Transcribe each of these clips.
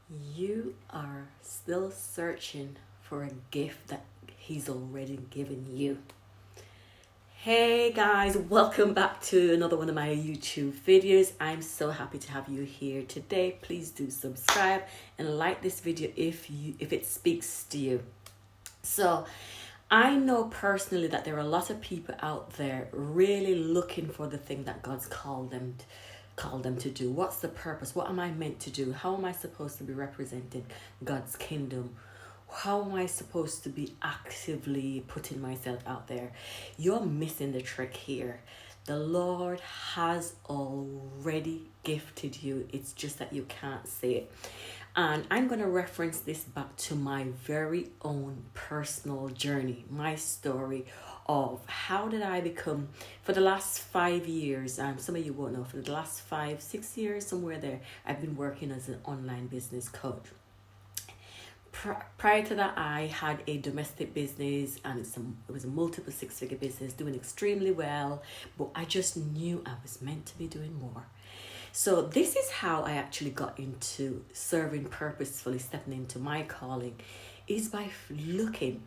You are still searching for a gift that He's already given you. Hey guys, welcome back to another one of my YouTube videos. I'm so happy to have you here today. Please do subscribe and like this video if it speaks to you. So, I know personally that there are a lot of people out there really looking for the thing that God's called them to do. What's the purpose? What am I meant to do? How am I supposed to be representing God's kingdom? How am I supposed to be actively putting myself out there? You're missing the trick here. The Lord has already gifted you. It's just that you can't see it. And I'm going to reference this back to my very own personal journey, my story of how did I become, for the last 5 years, some of you won't know, for the last 5, 6 years, somewhere there, I've been working as an online business coach. Prior to that, I had a domestic business, and it was a multiple six-figure business doing extremely well, but I just knew I was meant to be doing more. So this is how I actually got into serving purposefully, stepping into my calling, is by looking,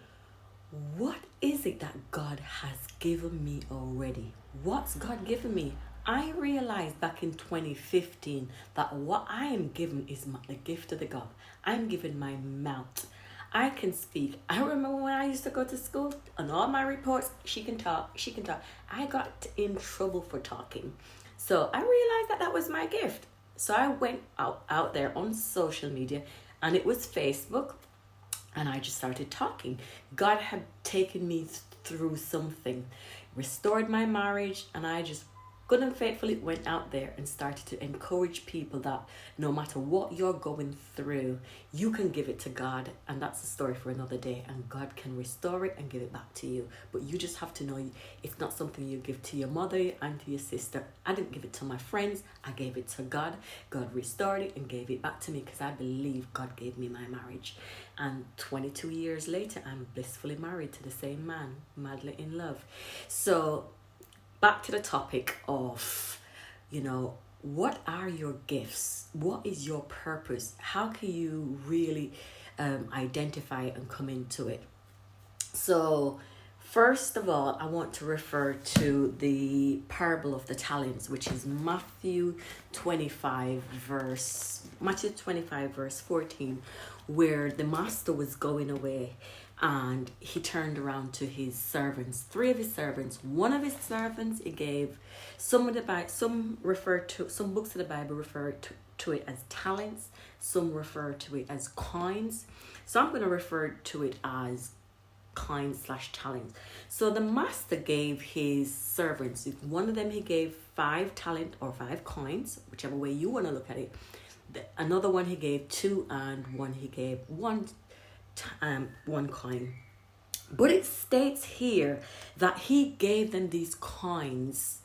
what is it that God has given me already? What's God given me? I realized back in 2015 that what I am given is the gift of the God. I'm given my mouth. I can speak. I remember when I used to go to school, on all my reports, she can talk. I got in trouble for talking. So I realized that was my gift. So I went out there on social media, and it was Facebook, and I just started talking. God had taken me through something, restored my marriage, and I just good and faithfully went out there and started to encourage people that no matter what you're going through, you can give it to God, and that's a story for another day, and God can restore it and give it back to you. But you just have to know it's not something you give to your mother and to your sister. I didn't give it to my friends, I gave it to God. God restored it and gave it back to me because I believe God gave me my marriage. And 22 years later, I'm blissfully married to the same man, madly in love. So back to the topic of, what are your gifts? What is your purpose? How can you really identify and come into it? So, first of all, I want to refer to the parable of the talents, which is Matthew 25 verse 14, where the master was going away, and he turned around to his servants, three of his servants. One of his servants he gave some books of the Bible refer to it as talents, some refer to it as coins. So I'm going to refer to it as coins/talents. So the master gave his servants, one of them he gave 5 talent or 5 coins, whichever way you want to look at it. Another one he gave 2, and one he gave one coin. But it states here that he gave them these coins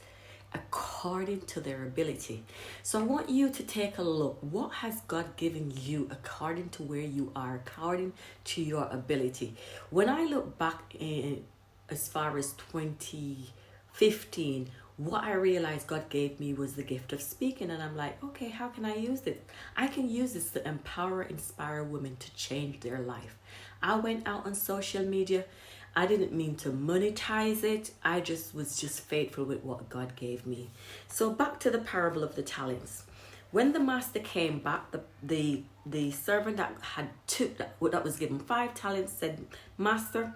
according to their ability. So I want you to take a look. What has God given you according to where you are, according to your ability? When I look back as far as 2015, what I realized God gave me was the gift of speaking. And I'm like, okay, how can I use this? I can use this to empower, inspire women to change their life. I went out on social media. I didn't mean to monetize it. I was faithful with what God gave me. So back to the parable of the talents. When the master came back, the servant that had that was given 5 talents said, "Master,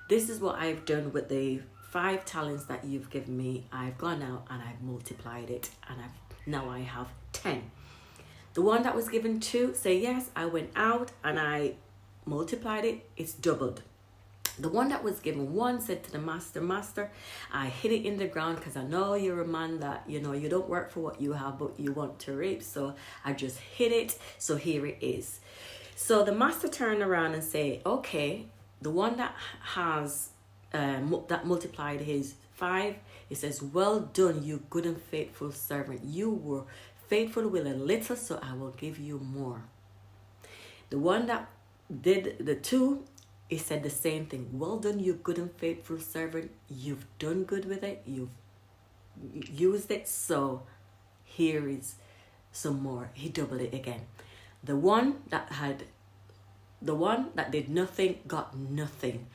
this is what I've done with the 5 talents that you've given me. I've gone out and I've multiplied it, and now I have 10. The one that was given 2 say, yes, I went out and I multiplied it. It's doubled. The one that was given 1 said to the master, I hid it in the ground because I know you're a man that, you don't work for what you have, but you want to reap. So I just hid it. So here it is. So the master turned around and say, okay, the one that has, that multiplied his 5, it says, well done, you good and faithful servant. You were faithful with a little, so I will give you more. The one that did the 2, he said the same thing. Well done, you good and faithful servant. You've done good with it. You've used it. So here is some more. He doubled it again. The one that did nothing got nothing.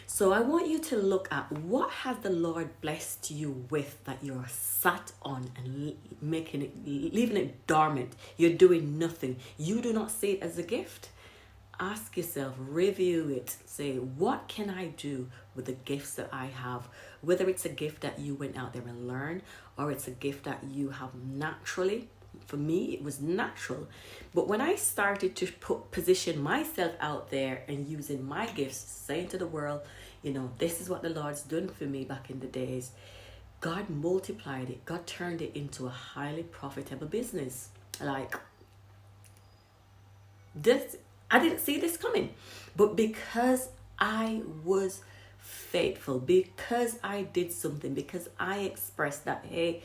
So I want you to look at what has the Lord blessed you with that you're sat on and leaving it dormant. You're doing nothing. You do not see it as a gift. Ask yourself, review it, say, what can I do with the gifts that I have? Whether it's a gift that you went out there and learned, or it's a gift that you have naturally. For me, it was natural. But when I started to position myself out there and using my gifts, saying to the world, this is what the Lord's done for me back in the days, God multiplied it. God turned it into a highly profitable business. Like, this, I didn't see this coming. But because I was faithful, because I did something, because I expressed that, hey,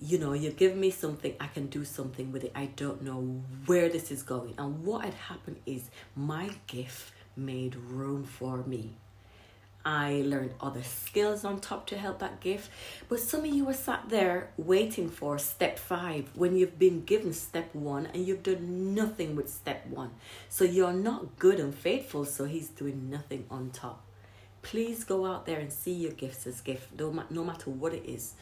you give me something, I can do something with it. I don't know where this is going. And what had happened is my gift made room for me. I learned other skills on top to help that gift. But some of you are sat there waiting for step 5 when you've been given step 1 and you've done nothing with step 1. So you're not good and faithful, so he's doing nothing on top. Please go out there and see your gifts as gift, no matter what it is.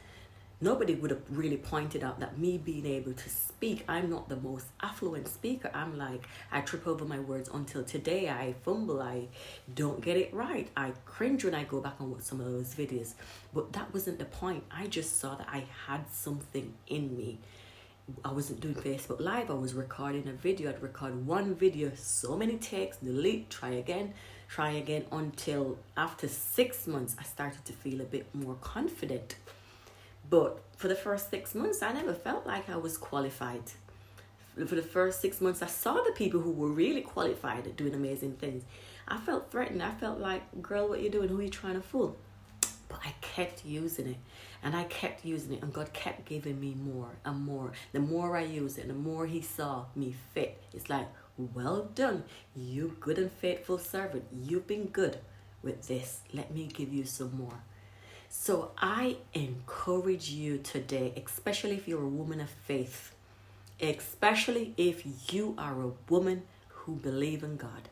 Nobody would have really pointed out that me being able to speak, I'm not the most affluent speaker. I'm like, I trip over my words until today. I fumble. I don't get it right. I cringe when I go back and watch some of those videos. But that wasn't the point. I just saw that I had something in me. I wasn't doing Facebook Live. I was recording a video. I'd record one video, so many takes, delete, try again, until after 6 months, I started to feel a bit more confident. But for the first 6 months, I never felt like I was qualified. For the first 6 months, I saw the people who were really qualified at doing amazing things. I felt threatened. I felt like, girl, what you doing? Who are you trying to fool? But I kept using it. And I kept using it. And God kept giving me more and more. The more I used it, the more he saw me fit. It's like, well done. You good and faithful servant. You've been good with this. Let me give you some more. So I encourage you today, especially if you're a woman of faith, especially if you are a woman who believes in God,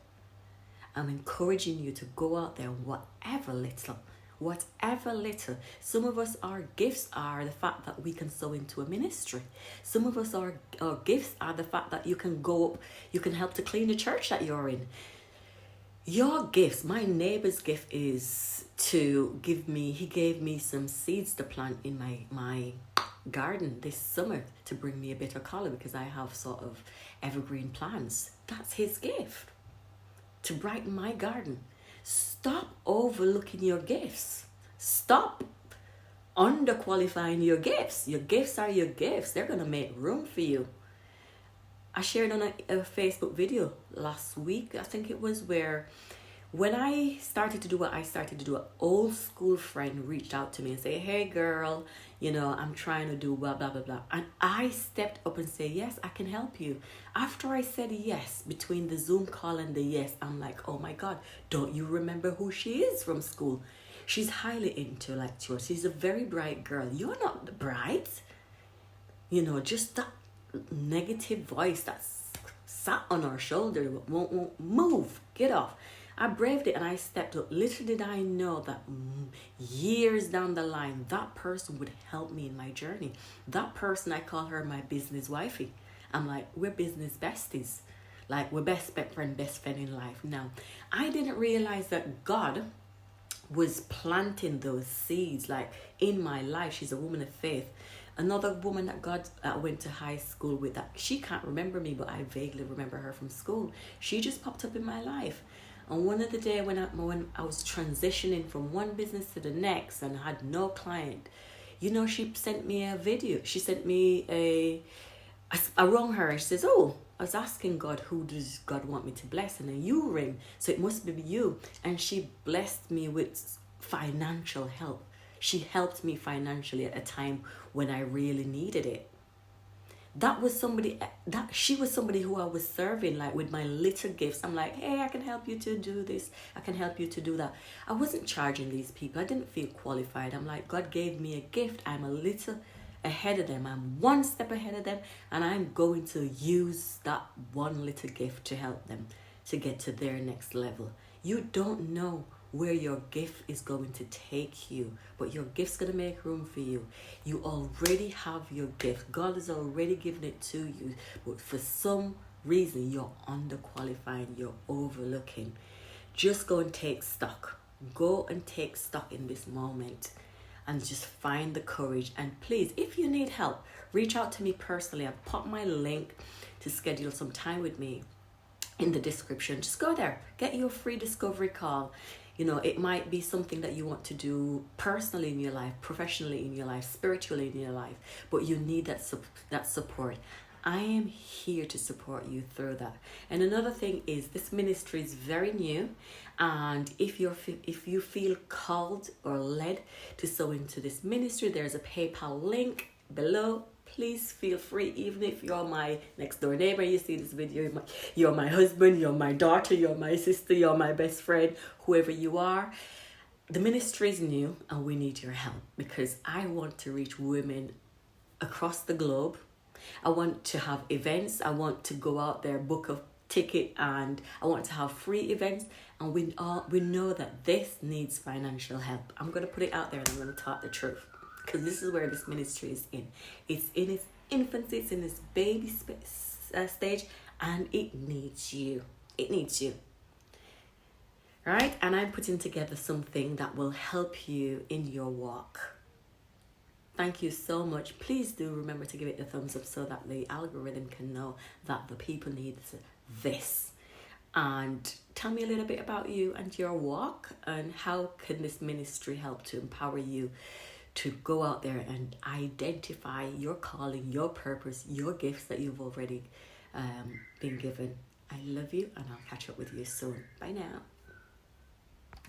I'm encouraging you to go out there, whatever little. Some of us, our gifts are the fact that we can sow into a ministry. Some of us, our gifts are the fact that you can go up, you can help to clean the church that you're in. Your gifts, my neighbor's gift is to he gave me some seeds to plant in my garden this summer to bring me a bit of color because I have sort of evergreen plants. That's his gift, to brighten my garden. Stop overlooking your gifts. Stop underqualifying your gifts. Your gifts are your gifts. They're going to make room for you. I shared on a Facebook video last week, I think it was, where when I started to do what I started to do, an old school friend reached out to me and said, hey girl, I'm trying to do blah, blah, blah, blah. And I stepped up and said, yes, I can help you. After I said yes, between the Zoom call and the yes, I'm like, oh my God, don't you remember who she is from school? She's highly intellectual. She's a very bright girl. You're not bright. Just that negative voice that's sat on our shoulder won't move. Get off. I braved it and I stepped up. Little did I know that years down the line, that person would help me in my journey. That person, I call her my business wifey. I'm like, we're business besties. Like, we're best friend in life. Now, I didn't realize that God was planting those seeds like in my life. She's a woman of faith. Another woman that God went to high school with, that she can't remember me, but I vaguely remember her from school. She just popped up in my life. And one of the day when I was transitioning from one business to the next and had no client, she sent me a video. She sent me I rang her and she says, oh, I was asking God, who does God want me to bless? And then you ring, so it must be you. And she blessed me with financial help. She helped me financially at a time when I really needed it. She was somebody who I was serving, like with my little gifts. I'm like, hey, I can help you to do this. I can help you to do that. I wasn't charging these people. I didn't feel qualified. I'm like, God gave me a gift. I'm a little ahead of them. I'm one step ahead of them, and I'm going to use that one little gift to help them to get to their next level. You don't know where your gift is going to take you, but your gift's going to make room for you. You already have your gift. God has already given it to you, but for some reason you're underqualifying, you're overlooking. Just go and take stock. Go and take stock in this moment and just find the courage. And please, if you need help, reach out to me personally. I've put my link to schedule some time with me in the description. Just go there, get your free discovery call. You know, it might be something that you want to do personally in your life, professionally in your life, spiritually in your life, but you need that support. I am here to support you through that. And another thing is, this ministry is very new, and if you feel called or led to sow into this ministry, there's a PayPal link below. Please feel free. Even if you're my next door neighbor, you see this video, you're my husband, you're my daughter, you're my sister, you're my best friend, whoever you are. The ministry is new and we need your help, because I want to reach women across the globe. I want to have events. I want to go out there, book a ticket, and I want to have free events. And we know that this needs financial help. I'm going to put it out there and I'm going to talk the truth, because this is where this ministry is in. It's in its infancy, it's in its baby stage, and it needs you. It needs you. Right? And I'm putting together something that will help you in your walk. Thank you so much. Please do remember to give it a thumbs up so that the algorithm can know that the people need this. And tell me a little bit about you and your walk, and how can this ministry help to empower you to go out there and identify your calling, your purpose, your gifts that you've already been given. I love you, and I'll catch up with you soon. Bye now.